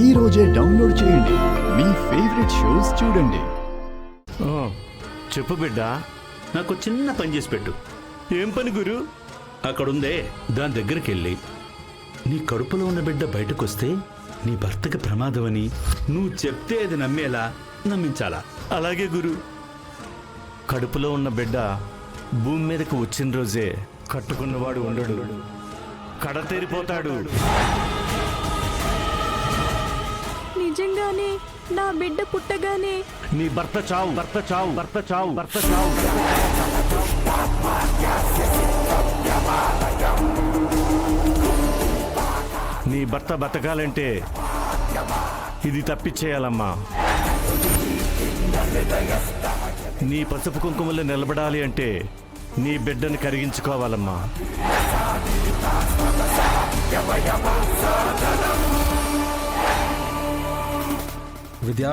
ఈ రోజే డౌన్లోడ్ చేయండి. మీ ఫేవరెట్ షోస్ చూడండి. చెప్పు బిడ్డ, నాకు చిన్న పని చేసి పెట్టు. ఏం పని గురు? అక్కడుందే దాని దగ్గరికి వెళ్ళి నీ కడుపులో ఉన్న బిడ్డ బయటకొస్తే నీ భర్తకి ప్రమాదమని నువ్వు చెప్తే అది నమ్మేలా నమ్మించాలా. అలాగే గురు. కడుపులో ఉన్న బిడ్డ భూమి మీదకి వచ్చిన రోజే కట్టుకున్నవాడు ఉండడు, కడతేరిపోతాడు. నిజంగానే నా బిడ్డ పుట్టగానే నీ భర్త చావు, భర్త చావు, భర్త చావు, భర్త చావు. నీ భర్త బతకాలంటే ఇది తప్పించేయాలమ్మా. నీ పసుపు కుంకుమల్లో నిలబడాలి అంటే నీ బిడ్డను కరిగించుకోవాలమ్మా. విద్య,